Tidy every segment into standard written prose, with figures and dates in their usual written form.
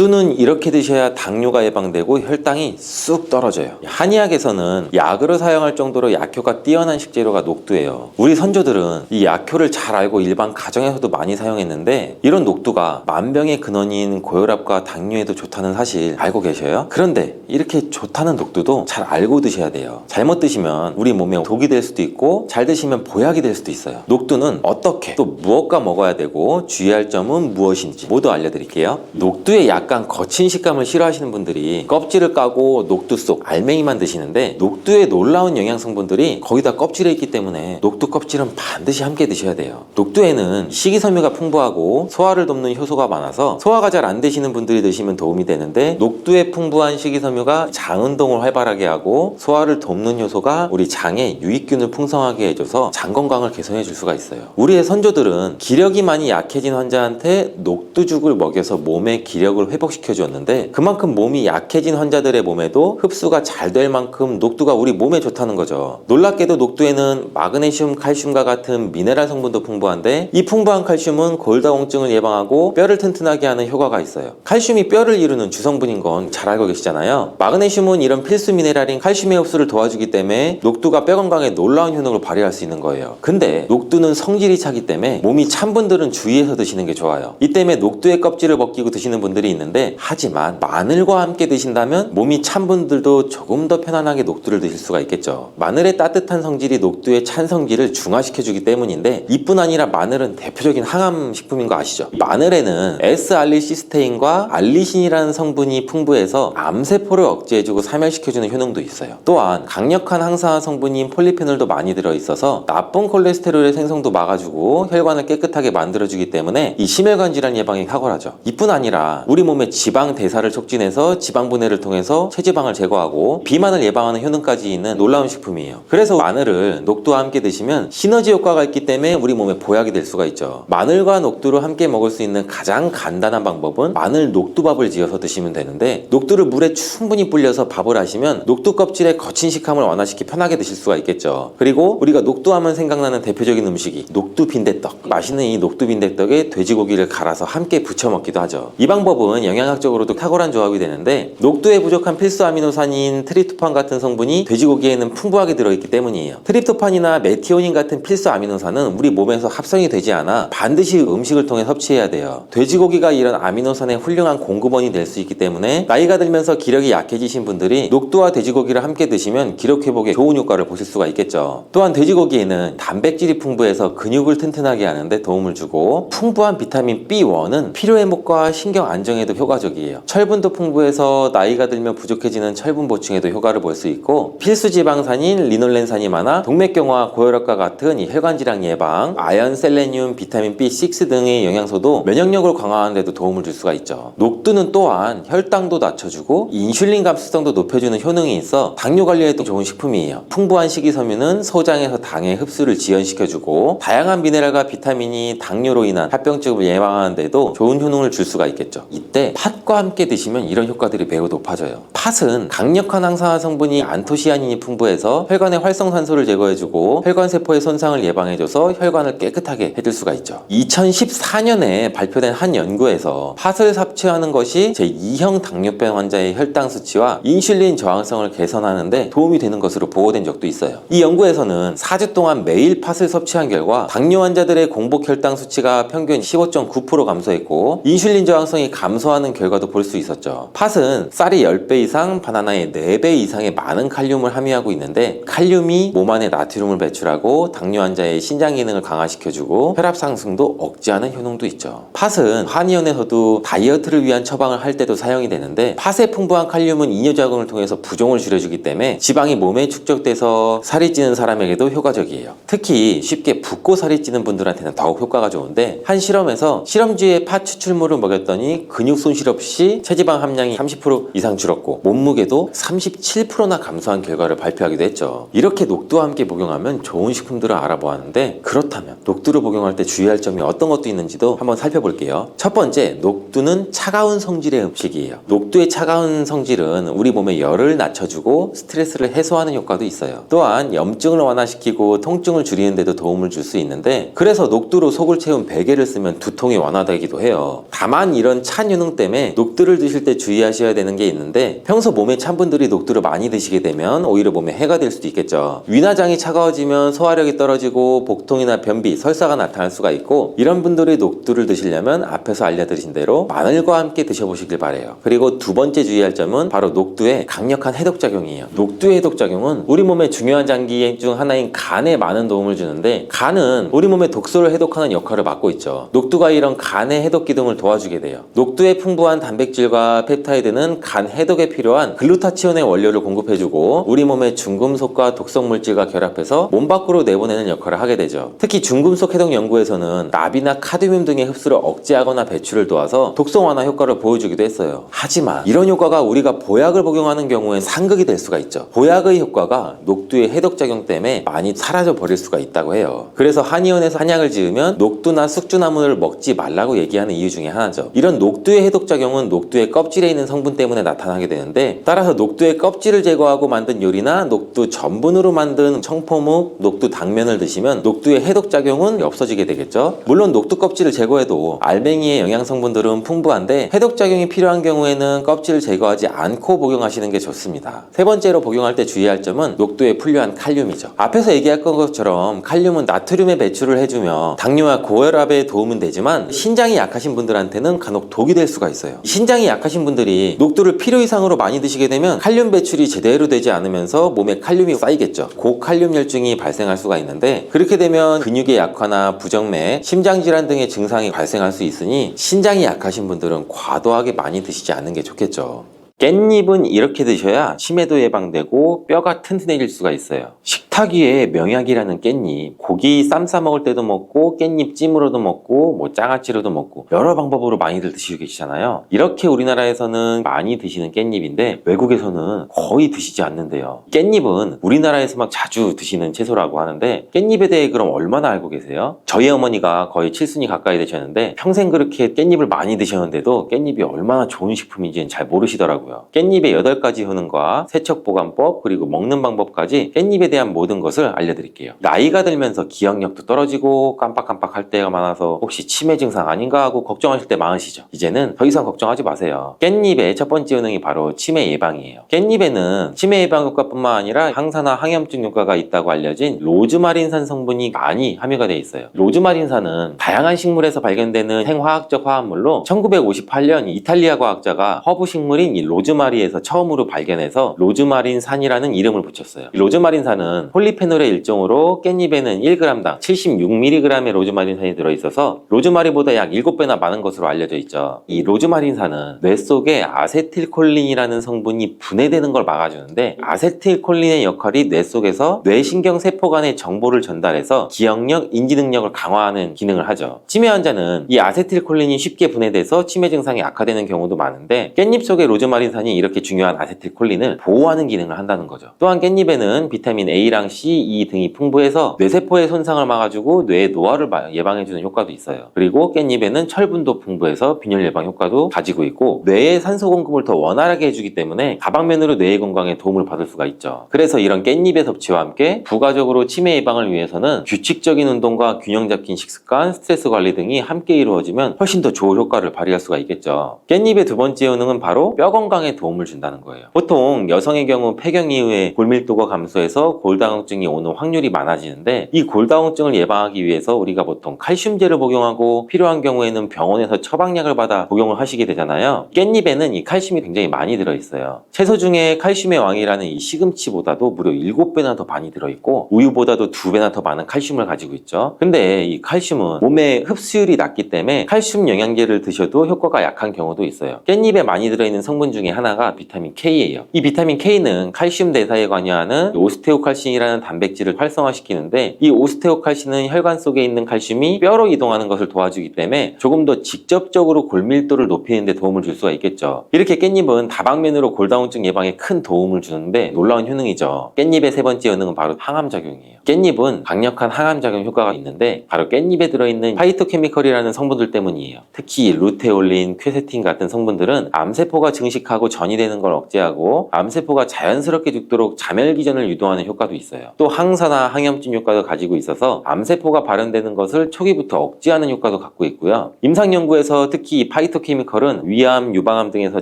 녹두는 이렇게 드셔야 당뇨가 예방되고 혈당이 쑥 떨어져요. 한의학에서는 약으로 사용할 정도로 약효가 뛰어난 식재료가 녹두예요. 우리 선조들은 이 약효를 잘 알고 일반 가정에서도 많이 사용했는데, 이런 녹두가 만병의 근원인 고혈압과 당뇨에도 좋다는 사실 알고 계셔요? 그런데 이렇게 좋다는 녹두도 잘 알고 드셔야 돼요. 잘못 드시면 우리 몸에 독이 될 수도 있고, 잘 드시면 보약이 될 수도 있어요. 녹두는 어떻게 또 무엇과 먹어야 되고 주의할 점은 무엇인지 모두 알려드릴게요. 녹두의 약간 거친 식감을 싫어하시는 분들이 껍질을 까고 녹두 속 알맹이만 드시는데, 녹두의 놀라운 영양 성분들이 거의 다 껍질에 있기 때문에 녹두 껍질은 반드시 함께 드셔야 돼요. 녹두에는 식이섬유가 풍부하고 소화를 돕는 효소가 많아서 소화가 잘 안 되시는 분들이 드시면 도움이 되는데, 녹두에 풍부한 식이섬유가 장 운동을 활발하게 하고 소화를 돕는 효소가 우리 장에 유익균을 풍성하게 해줘서 장 건강을 개선해 줄 수가 있어요. 우리의 선조들은 기력이 많이 약해진 환자한테 녹두죽을 먹여서 몸의 기력을 회복시켜 주었는데, 그만큼 몸이 약해진 환자들의 몸에도 흡수가 잘 될 만큼 녹두가 우리 몸에 좋다는 거죠. 놀랍게도 녹두에는 마그네슘, 칼슘과 같은 미네랄 성분도 풍부한데, 이 풍부한 칼슘은 골다공증을 예방하고 뼈를 튼튼하게 하는 효과가 있어요. 칼슘이 뼈를 이루는 주성분인 건 잘 알고 계시잖아요. 마그네슘은 이런 필수 미네랄인 칼슘의 흡수를 도와주기 때문에 녹두가 뼈 건강에 놀라운 효능을 발휘할 수 있는 거예요. 근데 녹두는 성질이 차기 때문에 몸이 찬 분들은 주의해서 드시는 게 좋아요. 이 때문에 녹두의 껍질을 벗기고 드시는 분들이 있는데, 하지만 마늘과 함께 드신다면 몸이 찬 분들도 조금 더 편안하게 녹두를 드실 수가 있겠죠. 마늘의 따뜻한 성질이 녹두의 찬 성질을 중화시켜주기 때문인데, 이뿐 아니라 마늘은 대표적인 항암 식품인 거 아시죠? 마늘에는 S알리시스테인과 알리신이라는 성분이 풍부해서 암세포를 억제해주고 사멸시켜주는 효능도 있어요. 또한 강력한 항산화 성분인 폴리페놀도 많이 들어있어서 나쁜 콜레스테롤의 생성도 막아주고 혈관을 깨끗하게 만들어주기 때문에 이 심혈관 질환 예방에 탁월하죠. 이뿐 아니라 우리 몸의 지방 대사를 촉진해서 지방 분해를 통해서 체지방을 제거하고 비만을 예방하는 효능까지 있는 놀라운 식품이에요. 그래서 마늘을 녹두와 함께 드시면 시너지 효과가 있기 때문에 우리 몸에 보약이 될 수가 있죠. 마늘과 녹두를 함께 먹을 수 있는 가장 간단한 방법은 마늘 녹두밥을 지어서 드시면 되는데, 녹두를 물에 충분히 불려서 밥을 하시면 녹두 껍질의 거친 식감을 완화시키 편하게 드실 수가 있겠죠. 그리고 우리가 녹두하면 생각나는 대표적인 음식이 녹두 빈대떡. 맛있는 이 녹두 빈대떡에 돼지고기를 갈아서 함께 부쳐 먹기도 하죠. 이 방법은 영양학적으로도 탁월한 조합이 되는데, 녹두에 부족한 필수 아미노산인 트립토판 같은 성분이 돼지고기에는 풍부하게 들어있기 때문이에요. 트립토판이나 메티오닌 같은 필수 아미노산은 우리 몸에서 합성이 되지 않아 반드시 음식을 통해 섭취해야 돼요. 돼지고기가 이런 아미노산의 훌륭한 공급원이 될 수 있기 때문에 나이가 들면서 기력이 약해지신 분들이 녹두와 돼지고기를 함께 드시면 기력 회복에 좋은 효과를 보실 수가 있겠죠. 또한 돼지고기에는 단백질이 풍부해서 근육을 튼튼하게 하는데 도움을 주고, 풍부한 비타민 B1은 피로회복과 신경 안정에도 효과적이에요. 철분도 풍부해서 나이가 들면 부족해지는 철분 보충에도 효과를 볼 수 있고, 필수 지방산인 리놀렌산이 많아 동맥경화, 고혈압과 같은 이 혈관 질환 예방, 아연, 셀레늄, 비타민 B6 등의 영양소도 면역력을 강화하는 데도 도움을 줄 수가 있죠. 녹두는 또한 혈당도 낮춰주고 인슐린 감수성도 높여주는 효능이 있어 당뇨 관리에도 좋은 식품이에요. 풍부한 식이섬유는 소장에서 당의 흡수를 지연시켜주고, 다양한 미네랄과 비타민이 당뇨로 인한 합병증을 예방하는 데도 좋은 효능을 줄 수가 있겠죠. 이때 팥과 함께 드시면 이런 효과들이 매우 높아져요. 팥은 강력한 항산화 성분이 안토시아닌이 풍부해서 혈관의 활성산소를 제거해주고 혈관세포의 손상을 예방해줘서 혈관을 깨끗하게 해줄 수가 있죠. 2014년에 발표된 한 연구에서 팥을 섭취하는 것이 제2형 당뇨병 환자의 혈당 수치와 인슐린 저항성을 개선하는 데 도움이 되는 것으로 보고된 적도 있어요. 이 연구에서는 4주 동안 매일 팥을 섭취한 결과 당뇨 환자들의 공복 혈당 수치가 평균 15.9% 감소했고, 인슐린 저항성이 감소하는 결과도 볼 수 있었죠. 팥은 쌀이 10배 이상, 바나나의 4배 이상의 많은 칼륨을 함유하고 있는데, 칼륨이 몸 안에 나트륨을 배출하고 당뇨 환자의 신장 기능을 강화시켜주고 혈압 상승도 억제하는 효능도 있죠. 팥은 한의원에서도 다이어트를 위한 처방을 할 때도 사용이 되는데, 팥의 풍부한 칼륨은 이뇨작용을 통해서 부종을 줄여주기 때문에 지방이 몸에 축적돼서 살이 찌는 사람에게도 효과적이에요. 특히 쉽게 붓고 살이 찌는 분들한테는 더욱 효과가 좋은데, 한 실험에서 실험쥐에 팥 추출물을 먹였더니 근육 손실 없이 체지방 함량이 30% 이상 줄었고 몸무게도 37%나 감소한 결과를 발표하기도 했죠. 이렇게 녹두와 함께 복용하면 좋은 식품들을 알아보았는데, 그렇다면 녹두를 복용할 때 주의할 점이 어떤 것도 있는지도 한번 살펴볼게요. 첫 번째, 녹두는 차가운 성질의 음식이에요. 녹두의 차가운 성질은 우리 몸의 열을 낮춰주고 스트레스를 해소하는 효과도 있어요. 또한 염증을 완화시키고 통증을 줄이는 데도 도움을 줄 수 있는데, 그래서 녹두로 속을 채운 베개를 쓰면 두통이 완화되기도 해요. 다만 이런 찬 효능 효능 때문에 녹두를 드실 때 주의하셔야 되는 게 있는데, 평소 몸에 찬 분들이 녹두를 많이 드시게 되면 오히려 몸에 해가 될 수도 있겠죠. 위나장이 차가워지면 소화력이 떨어지고 복통이나 변비, 설사가 나타날 수가 있고, 이런 분들이 녹두를 드시려면 앞에서 알려드린 대로 마늘과 함께 드셔보시길 바래요. 그리고 두 번째 주의할 점은 바로 녹두의 강력한 해독작용이에요. 녹두의 해독작용은 우리 몸의 중요한 장기 중 하나인 간에 많은 도움을 주는데, 간은 우리 몸의 독소를 해독하는 역할을 맡고 있죠. 녹두가 이런 간의 해독 기능을 도와주게 돼요. 녹두의 풍부한 단백질과 펩타이드는 간 해독에 필요한 글루타치온의 원료를 공급해주고, 우리 몸의 중금속과 독성 물질과 결합해서 몸 밖으로 내보내는 역할을 하게 되죠. 특히 중금속 해독 연구에서는 납이나 카드뮴 등의 흡수를 억제하거나 배출을 도와서 독성 완화 효과를 보여주기도 했어요. 하지만 이런 효과가 우리가 보약을 복용하는 경우엔 상극이 될 수가 있죠. 보약의 효과가 녹두의 해독작용 때문에 많이 사라져 버릴 수가 있다고 해요. 그래서 한의원에서 한약을 지으면 녹두나 숙주나무를 먹지 말라고 얘기하는 이유 중에 하나죠. 이런 녹두의 해독작용은 녹두의 껍질에 있는 성분 때문에 나타나게 되는데, 따라서 녹두의 껍질을 제거하고 만든 요리나 녹두 전분으로 만든 청포묵, 녹두 당면을 드시면 녹두의 해독작용은 없어지게 되겠죠. 물론 녹두 껍질을 제거해도 알맹이의 영양 성분들은 풍부한데, 해독작용이 필요한 경우에는 껍질을 제거하지 않고 복용하시는 게 좋습니다. 세 번째로 복용할 때 주의할 점은 녹두에 풍부한 칼륨이죠. 앞에서 얘기했던 것처럼 칼륨은 나트륨의 배출을 해주며 당뇨와 고혈압에 도움은 되지만, 신장이 약하신 분들한테는 간혹 독이 될 수가 있어요. 신장이 약하신 분들이 녹두를 필요 이상으로 많이 드시게 되면 칼륨 배출이 제대로 되지 않으면서 몸에 칼륨이 쌓이겠죠. 고칼륨 혈증이 발생할 수가 있는데, 그렇게 되면 근육의 약화나 부정맥, 심장질환 등의 증상이 발생할 수 있으니 신장이 약하신 분들은 과도하게 많이 드시지 않는 게 좋겠죠. 깻잎은 이렇게 드셔야 치매도 예방되고 뼈가 튼튼해질 수가 있어요. 식탁 위에 명약이라는 깻잎, 고기 쌈 싸 먹을 때도 먹고 깻잎 찜으로도 먹고 뭐 장아찌로도 먹고 여러 방법으로 많이들 드시고 계시잖아요. 이렇게 우리나라에서는 많이 드시는 깻잎인데 외국에서는 거의 드시지 않는데요. 깻잎은 우리나라에서 막 자주 드시는 채소라고 하는데, 깻잎에 대해 그럼 얼마나 알고 계세요? 저희 어머니가 거의 칠순이 가까이 되셨는데 평생 그렇게 깻잎을 많이 드셨는데도 깻잎이 얼마나 좋은 식품인지는 잘 모르시더라고요. 깻잎의 8가지 효능과 세척보관법, 그리고 먹는 방법까지 깻잎에 대한 모든 것을 알려드릴게요. 나이가 들면서 기억력도 떨어지고 깜빡깜빡할 때가 많아서 혹시 치매 증상 아닌가 하고 걱정하실 때 많으시죠? 이제는 더 이상 걱정하지 마세요. 깻잎의 첫 번째 효능이 바로 치매 예방이에요. 깻잎에는 치매 예방 효과뿐만 아니라 항산화 항염증 효과가 있다고 알려진 로즈마린산 성분이 많이 함유가 되어 있어요. 로즈마린산은 다양한 식물에서 발견되는 생화학적 화합물로 1958년 이탈리아 과학자가 허브 식물인 이 로즈마리에서 처음으로 발견해서 로즈마린산이라는 이름을 붙였어요. 이 로즈마린산은 폴리페놀의 일종으로 깻잎에는 1g당 76mg의 로즈마린산이 들어있어서 로즈마리보다 약 7배나 많은 것으로 알려져 있죠. 이 로즈마린산은 뇌 속에 아세틸콜린이라는 성분이 분해되는 걸 막아주는데, 아세틸콜린의 역할이 뇌 속에서 뇌신경세포 간의 정보를 전달해서 기억력, 인지 능력을 강화하는 기능을 하죠. 치매 환자는 이 아세틸콜린이 쉽게 분해돼서 치매 증상이 악화되는 경우도 많은데, 깻잎 속의 로즈마린산이 이렇게 중요한 아세틸콜린을 보호하는 기능을 한다는 거죠. 또한 깻잎에는 비타민 A랑 C, E 등이 풍부해서 뇌세포의 손상을 막아주고 뇌의 노화를 예방해주는 효과도 있어요. 그리고 깻잎에는 철분도 풍부해서 빈혈 예방 효과도 가지고 있고, 뇌의 산소 공급을 더 원활하게 해주기 때문에 다방면으로 뇌의 건강에 도움을 받을 수가 있죠. 그래서 이런 깻잎의 섭취와 함께 부가적으로 치매 예방을 위해서는 규칙적인 운동과 균형 잡힌 식습관, 스트레스 관리 등이 함께 이루어지면 훨씬 더 좋은 효과를 발휘할 수가 있겠죠. 깻잎의 두 번째 효능은 바로 뼈 건강에 도움을 준다는 거예요. 보통 여성의 경우 폐경 이후에 골밀도가 감소해서 골다공증이 오는 확률이 많아지는데, 이 골다공증을 예방하기 위해서 우리가 보통 칼슘제를 복용하고 필요한 경우에는 병원에서 처방약을 받아 복용을 하시게 되잖아요. 깻잎에는 이 칼슘이 굉장히 많이 들어있어요. 채소 중에 칼슘의 왕이라는 이 시금치보다도 무려 7배나 더 많이 들어있고 우유보다도 2배나 더 많은 칼슘을 가지고 있죠. 근데 이 칼슘은 몸의 흡수율이 낮기 때문에 칼슘 영양제를 드셔도 효과가 약한 경우도 있어요. 깻잎에 많이 들어있는 성분 중에 하나가 비타민 K예요. 이 비타민 K는 칼슘 대사에 관여하는 오스테오칼신이라는 단백질을 활성화시키는데, 이 오스테오칼신은 혈관 속에 있는 칼슘이 뼈로 이동하는 것을 도와주기 때문에 조금 더 직접적으로 골밀도를 높이는 데 도움을 줄 수가 있겠죠. 이렇게 깻잎은 다방면으로 골다공증 예방에 큰 도움을 주는데 놀라운 효능이죠. 깻잎의 세 번째 효능은 바로 항암작용이에요. 깻잎은 강력한 항암작용 효과가 있는데 바로 깻잎에 들어있는 파이토케미컬이라는 성분들 때문이에요. 특히 루테올린, 퀘세틴 같은 성분들은 암세포가 증식하고 전이되는 걸 억제하고 암세포가 자연스럽게 죽도록 자멸기전을 유도하는 효과도 있어요. 있어요. 또 항산화, 항염증 효과도 가지고 있어서 암세포가 발현되는 것을 초기부터 억제하는 효과도 갖고 있고요. 임상 연구에서 특히 이 파이토케미컬은 위암, 유방암 등에서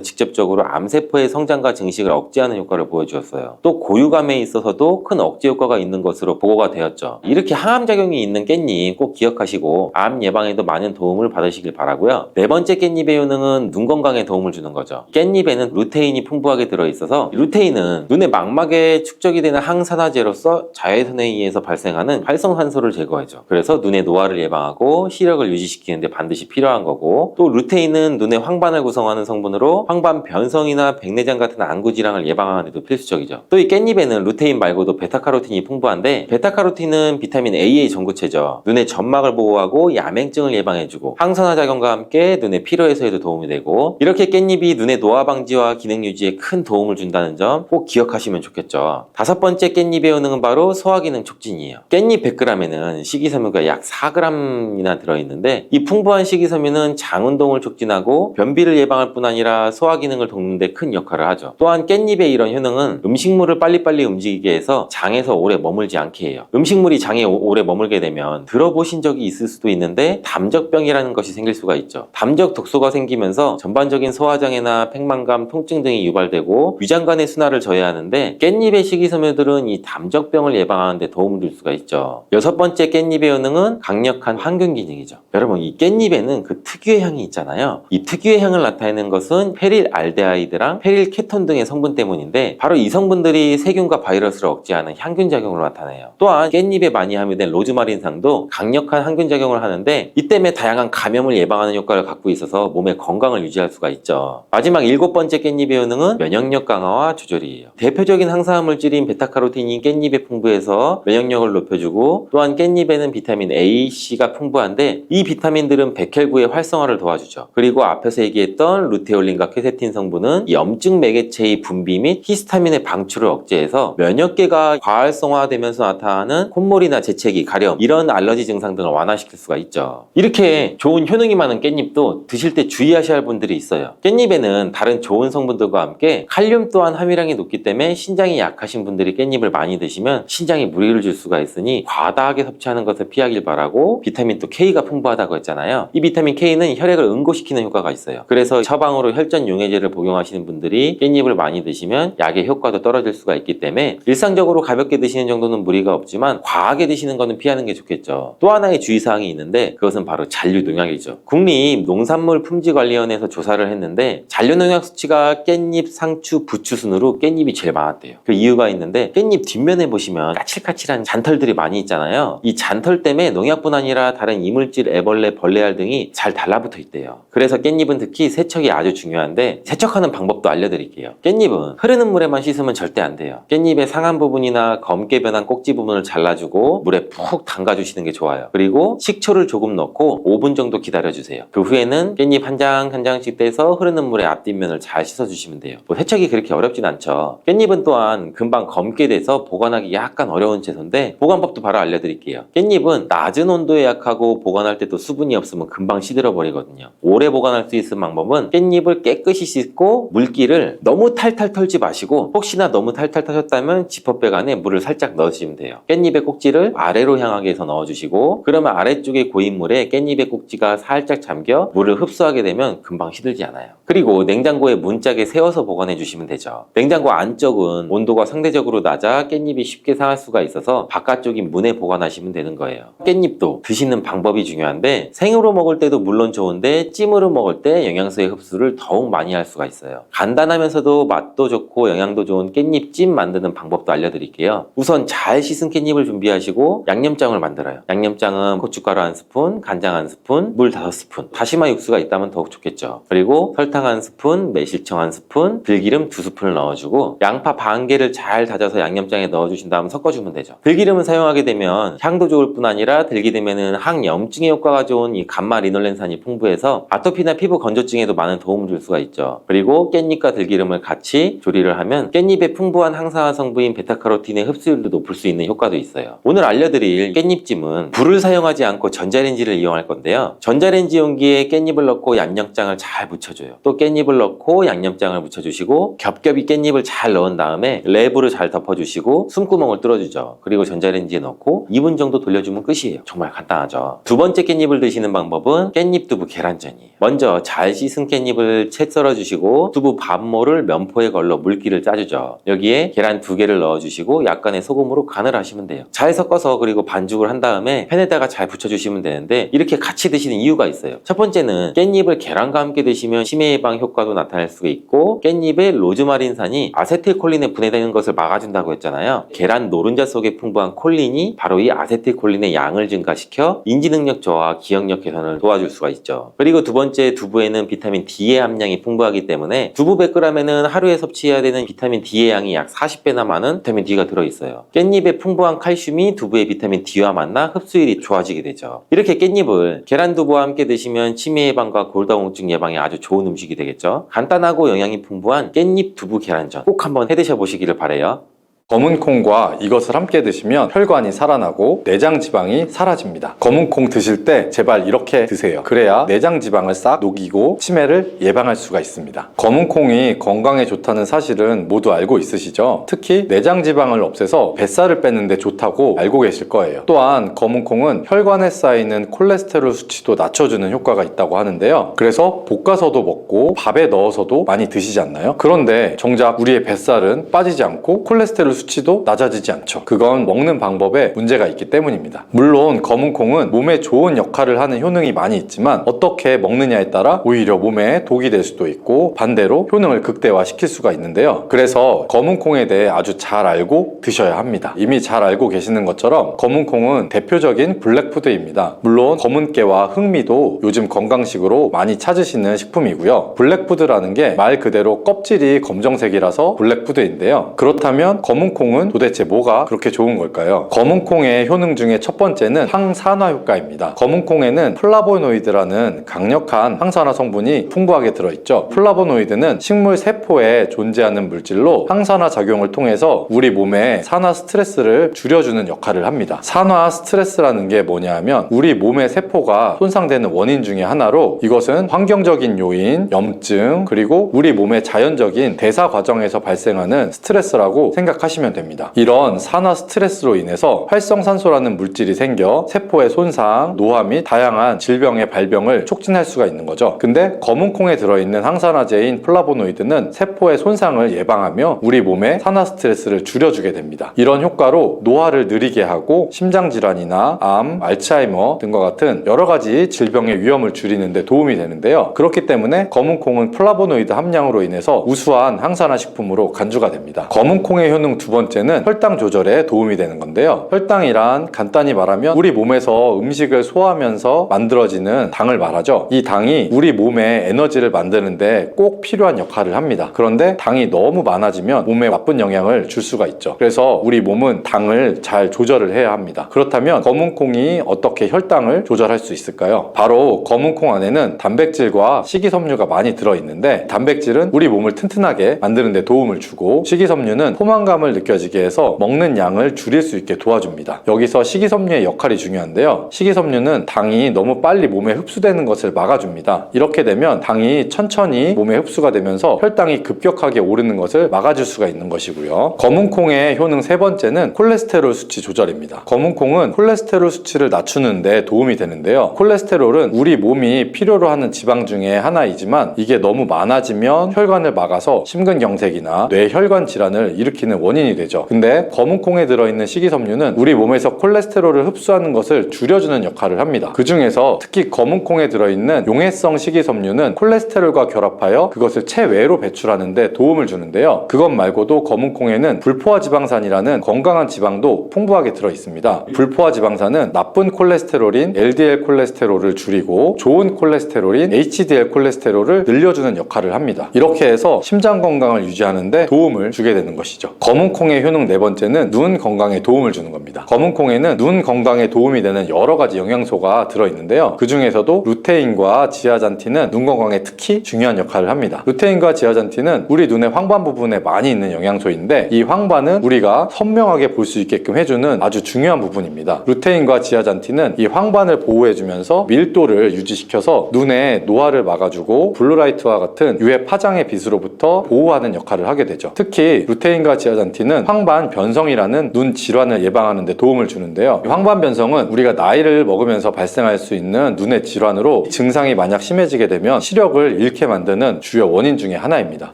직접적으로 암세포의 성장과 증식을 억제하는 효과를 보여주었어요. 또 고유감에 있어서도 큰 억제 효과가 있는 것으로 보고가 되었죠. 이렇게 항암작용이 있는 깻잎 꼭 기억하시고 암 예방에도 많은 도움을 받으시길 바라고요. 네 번째 깻잎의 효능은 눈 건강에 도움을 주는 거죠. 깻잎에는 루테인이 풍부하게 들어있어서 루테인은 눈의 망막에 축적이 되는 항산화제로서 자외선에 의해서 발생하는 활성산소를 제거해줘. 그래서 눈의 노화를 예방하고 시력을 유지시키는데 반드시 필요한 거고, 또 루테인은 눈의 황반을 구성하는 성분으로 황반 변성이나 백내장 같은 안구 질환을 예방하는 데도 필수적이죠. 또 이 깻잎에는 루테인 말고도 베타카로틴이 풍부한데, 베타카로틴은 비타민 A의 전구체죠. 눈의 점막을 보호하고 야맹증을 예방해주고 항산화 작용과 함께 눈의 피로 해소에도 도움이 되고, 이렇게 깻잎이 눈의 노화 방지와 기능 유지에 큰 도움을 준다는 점 꼭 기억하시면 좋겠죠. 다섯 번째 깻잎의 효능은 바로 소화기능 촉진이에요. 깻잎 100g에는 식이섬유가 약 4g이나 들어있는데, 이 풍부한 식이섬유는 장 운동을 촉진하고 변비를 예방할 뿐 아니라 소화 기능을 돕는 데 큰 역할을 하죠. 또한 깻잎의 이런 효능은 음식물을 빨리빨리 움직이게 해서 장에서 오래 머물지 않게 해요. 음식물이 장에 오래 머물게 되면 들어보신 적이 있을 수도 있는데 담적병이라는 것이 생길 수가 있죠. 담적 독소가 생기면서 전반적인 소화장애나 팽만감, 통증 등이 유발되고 위장관의 순환을 저해하는데, 깻잎의 식이섬유들은 이 담적병을 예방하는 데 도움을 줄 수가 있죠. 여섯 번째 깻잎의 효능은 강력한 항균 기능이죠. 여러분, 이 깻잎에는 그 특유의 향이 있잖아요. 이 특유의 향을 나타내는 것은 페릴 알데하이드랑 페릴 케톤 등의 성분 때문인데, 바로 이 성분들이 세균과 바이러스를 억제하는 향균 작용을 나타내요. 또한 깻잎에 많이 함유된 로즈마린산도 강력한 항균 작용을 하는데, 이 때문에 다양한 감염을 예방하는 효과를 갖고 있어서 몸의 건강을 유지할 수가 있죠. 마지막 일곱 번째 깻잎의 효능은 면역력 강화와 조절이에요. 대표적인 항산화 물질인 베타카로틴이 깻잎에 풍부해서 면역력을 높여주고, 또한 깻잎에는 비타민 A, C가 풍부한데, 이 비타민들은 백혈구의 활성화를 도와주죠. 그리고 앞에서 얘기했던 루테올린과 퀘세틴 성분은 이 염증 매개체의 분비 및 히스타민의 방출을 억제해서 면역계가 과활성화되면서 나타나는 콧물이나 재채기, 가렴, 이런 알러지 증상 등을 완화시킬 수가 있죠. 이렇게 좋은 효능이 많은 깻잎도 드실 때 주의하셔야 할 분들이 있어요. 깻잎에는 다른 좋은 성분들과 함께 칼륨 또한 함유량이 높기 때문에 신장이 약하신 분들이 깻잎을 많이 드시면 신장에 무리를 줄 수가 있으니 과다하게 섭취하는 것을 피하길 바라고, 비타민 또 K가 풍부하다고 했잖아요. 이 비타민 K는 혈액을 응고시키는 효과가 있어요. 그래서 처방으로 혈전 용해제를 복용하시는 분들이 깻잎을 많이 드시면 약의 효과도 떨어질 수가 있기 때문에 일상적으로 가볍게 드시는 정도는 무리가 없지만 과하게 드시는 거는 피하는 게 좋겠죠. 또 하나의 주의사항이 있는데, 그것은 바로 잔류농약이죠. 국립농산물품질관리원에서 조사를 했는데 잔류농약 수치가 깻잎, 상추, 부추 순으로 깻잎이 제일 많았대요. 그 이유가 있는데, 깻잎 뒷면에 보시면 까칠까칠한 잔털들이 많이 있잖아요. 이 잔털 때문에 농약뿐 아니라 다른 이물질, 애벌레, 벌레알 등이 잘 달라붙어 있대요. 그래서 깻잎은 특히 세척이 아주 중요한데, 세척하는 방법도 알려드릴게요. 깻잎은 흐르는 물에만 씻으면 절대 안 돼요. 깻잎의 상한 부분이나 검게 변한 꼭지 부분을 잘라주고 물에 푹 담가주시는 게 좋아요. 그리고 식초를 조금 넣고 5분 정도 기다려주세요. 그 후에는 깻잎 한 장 한 장씩 떼서 흐르는 물에 앞뒷면을 잘 씻어주시면 돼요. 뭐 세척이 그렇게 어렵진 않죠. 깻잎은 또한 금방 검게 돼서 보관하기 약간 어려운 채소인데, 보관법도 바로 알려드릴게요. 깻잎은 낮은 온도에 약하고 보관할 때도 수분이 없으면 금방 시들어 버리거든요. 오래 보관할 수 있는 방법은 깻잎을 깨끗이 씻고 물기를 너무 탈탈 털지 마시고, 혹시나 너무 탈탈 터셨다면 지퍼백 안에 물을 살짝 넣으시면 돼요. 깻잎의 꼭지를 아래로 향하게 해서 넣어주시고, 그러면 아래쪽에 고인 물에 깻잎의 꼭지가 살짝 잠겨 물을 흡수하게 되면 금방 시들지 않아요. 그리고 냉장고에 문짝에 세워서 보관해 주시면 되죠. 냉장고 안쪽은 온도가 상대적으로 낮아 깻잎이 쉽게 상할 수가 있어서 바깥쪽인 문에 보관하시면 되는 거예요. 깻잎도 드시는 방법이 중요한데, 생으로 먹을 때도 물론 좋은데 찜으로 먹을 때 영양소의 흡수를 더욱 많이 할 수가 있어요. 간단하면서도 맛도 좋고 영양도 좋은 깻잎찜 만드는 방법도 알려드릴게요. 우선 잘 씻은 깻잎을 준비하시고 양념장을 만들어요. 양념장은 고춧가루 1스푼, 간장 1스푼, 물 5스푼, 다시마 육수가 있다면 더욱 좋겠죠. 그리고 설탕 1스푼, 매실청 1스푼, 들기름 2스푼을 넣어주고 양파 반 개를 잘 다져서 양념장에 넣어주신 다음 섞어주면 되죠. 들기름을 사용하게 되면 향도 좋을 뿐 아니라 들기름에는 항염증의 효과가 좋은 이 감마 리놀렌산이 풍부해서 아토피나 피부 건조증에도 많은 도움을 줄 수가 있죠. 그리고 깻잎과 들기름을 같이 조리를 하면 깻잎의 풍부한 항산화 성분인 베타카로틴의 흡수율도 높을 수 있는 효과도 있어요. 오늘 알려드릴 깻잎찜은 불을 사용하지 않고 전자레인지를 이용할 건데요. 전자레인지 용기에 깻잎을 넣고 양념장을 잘 묻혀줘요. 또 깻잎을 넣고 양념장을 묻혀주시고 겹겹이 깻잎을 잘 넣은 다음에 랩으로 잘 덮어주시고 숨구멍을 뚫어주죠. 그리고 전자레인지에 넣고 2분 정도 돌려주면 끝이에요. 정말 간단하죠. 두 번째 깻잎을 드시는 방법은 깻잎 두부 계란전이에요. 먼저 잘 씻은 깻잎을 채 썰어주시고 두부 반모를 면포에 걸러 물기를 짜주죠. 여기에 계란 2개를 넣어주시고 약간의 소금으로 간을 하시면 돼요. 잘 섞어서 그리고 반죽을 한 다음에 팬에다가 잘 붙여주시면 되는데 이렇게 같이 드시는 이유가 있어요. 첫 번째는 깻잎을 계란과 함께 드시면 치매 예방 효과도 나타날 수가 있고 깻잎의 로즈마린산이 아세틸콜린에 분해되는 것을 막아준다고 했잖아요. 계란 노른자 속에 풍부한 콜린이 바로 이 아세틸콜린의 양을 증가시켜 인지능력 저하, 기억력 개선을 도와줄 수가 있죠. 그리고 두 번째, 두부에는 비타민 D의 함량이 풍부하기 때문에 두부 100g에는 하루에 섭취해야 되는 비타민 D의 양이 약 40배나 많은 비타민 D가 들어있어요. 깻잎의 풍부한 칼슘이 두부의 비타민 D와 만나 흡수율이 좋아지게 되죠. 이렇게 깻잎을 계란 두부와 함께 드시면 치매 예방과 골다공증 예방에 아주 좋은 음식이 되겠죠. 간단하고 영양이 풍부한 깻잎 두부 계란전 꼭 한번 해드셔 보시기를 바라요. 검은 콩과 이것을 함께 드시면 혈관이 살아나고 내장 지방이 사라집니다. 검은 콩 드실 때 제발 이렇게 드세요. 그래야 내장 지방을 싹 녹이고 치매를 예방할 수가 있습니다. 검은 콩이 건강에 좋다는 사실은 모두 알고 있으시죠? 특히 내장 지방을 없애서 뱃살을 빼는 데 좋다고 알고 계실 거예요. 또한 검은 콩은 혈관에 쌓이는 콜레스테롤 수치도 낮춰주는 효과가 있다고 하는데요. 그래서 볶아서도 먹고 밥에 넣어서도 많이 드시지 않나요? 그런데 정작 우리의 뱃살은 빠지지 않고 콜레스테롤 수치도 낮아지지 않죠. 그건 먹는 방법에 문제가 있기 때문입니다. 물론 검은 콩은 몸에 좋은 역할을 하는 효능이 많이 있지만 어떻게 먹느냐에 따라 오히려 몸에 독이 될 수도 있고 반대로 효능을 극대화시킬 수가 있는데요. 그래서 검은 콩에 대해 아주 잘 알고 드셔야 합니다. 이미 잘 알고 계시는 것처럼 검은 콩은 대표적인 블랙푸드입니다. 물론 검은 깨와 흑미도 요즘 건강식으로 많이 찾으시는 식품이고요. 블랙푸드라는 게 말 그대로 껍질이 검정색이라서 블랙푸드인데요. 그렇다면 검은 콩은 도대체 뭐가 그렇게 좋은 걸까요? 검은 콩의 효능 중에 첫 번째는 항산화 효과입니다. 검은 콩에는 플라보노이드라는 강력한 항산화 성분이 풍부하게 들어있죠. 플라보노이드는 식물 세포에 존재하는 물질로 항산화 작용을 통해서 우리 몸의 산화 스트레스를 줄여주는 역할을 합니다. 산화 스트레스라는 게 뭐냐 하면 우리 몸의 세포가 손상되는 원인 중에 하나로 이것은 환경적인 요인, 염증, 그리고 우리 몸의 자연적인 대사 과정에서 발생하는 스트레스라고 생각하시면 됩니다. 이런 산화 스트레스로 인해서 활성산소라는 물질이 생겨 세포의 손상, 노화 및 다양한 질병의 발병을 촉진할 수가 있는 거죠. 근데 검은 콩에 들어있는 항산화제인 플라보노이드는 세포의 손상을 예방하며 우리 몸의 산화 스트레스를 줄여주게 됩니다. 이런 효과로 노화를 느리게 하고 심장질환이나 암, 알츠하이머 등과 같은 여러 가지 질병의 위험을 줄이는 데 도움이 되는데요. 그렇기 때문에 검은 콩은 플라보노이드 함량으로 인해서 우수한 항산화 식품으로 간주가 됩니다. 검은 콩의 효능 두 번째는 혈당 조절에 도움이 되는 건데요. 혈당이란 간단히 말하면 우리 몸에서 음식을 소화하면서 만들어지는 당을 말하죠. 이 당이 우리 몸에 에너지를 만드는데 꼭 필요한 역할을 합니다. 그런데 당이 너무 많아지면 몸에 나쁜 영향을 줄 수가 있죠. 그래서 우리 몸은 당을 잘 조절을 해야 합니다. 그렇다면 검은 콩이 어떻게 혈당을 조절할 수 있을까요? 바로 검은 콩 안에는 단백질과 식이섬유가 많이 들어있는데 단백질은 우리 몸을 튼튼하게 만드는 데 도움을 주고 식이섬유는 포만감을 느껴지게 해서 먹는 양을 줄일 수 있게 도와줍니다. 여기서 식이섬유의 역할이 중요한데요. 식이섬유는 당이 너무 빨리 몸에 흡수되는 것을 막아줍니다. 이렇게 되면 당이 천천히 몸에 흡수가 되면서 혈당이 급격하게 오르는 것을 막아줄 수가 있는 것이고요. 검은 콩의 효능 세 번째는 콜레스테롤 수치 조절입니다. 검은 콩은 콜레스테롤 수치를 낮추는 데 도움이 되는데요. 콜레스테롤은 우리 몸이 필요로 하는 지방 중에 하나이지만 이게 너무 많아지면 혈관을 막아서 심근경색이나 뇌혈관 질환을 일으키는 원인이 되죠. 근데 검은 콩에 들어있는 식이섬유는 우리 몸에서 콜레스테롤을 흡수하는 것을 줄여주는 역할을 합니다. 그 중에서 특히 검은 콩에 들어있는 용해성 식이섬유는 콜레스테롤과 결합하여 그것을 체외로 배출하는 데 도움을 주는데요. 그것 말고도 검은 콩에는 불포화 지방산이라는 건강한 지방도 풍부하게 들어있습니다. 불포화 지방산은 나쁜 콜레스테롤인 LDL 콜레스테롤을 줄이고 좋은 콜레스테롤인 HDL 콜레스테롤을 늘려주는 역할을 합니다. 이렇게 해서 심장 건강을 유지하는 데 도움을 주게 되는 것이죠. 검은 콩의 효능 네 번째는 눈 건강에 도움을 주는 겁니다. 검은 콩에는 눈 건강에 도움이 되는 여러 가지 영양소가 들어있는데요. 그 중에서도 루테인과 지아잔틴은 눈 건강에 특히 중요한 역할을 합니다. 루테인과 지아잔틴은 우리 눈의 황반 부분에 많이 있는 영양소인데 이 황반은 우리가 선명하게 볼 수 있게끔 해주는 아주 중요한 부분입니다. 루테인과 지아잔틴은 이 황반을 보호해주면서 밀도를 유지시켜서 눈의 노화를 막아주고 블루라이트와 같은 UV 파장의 빛으로부터 보호하는 역할을 하게 되죠. 특히 루테인과 지아잔틴은 일으키는 황반변성이라는 눈 질환을 예방하는 데 도움을 주는데요. 이 황반변성은 우리가 나이를 먹으면서 발생할 수 있는 눈의 질환으로 증상이 만약 심해지게 되면 시력을 잃게 만드는 주요 원인 중에 하나입니다.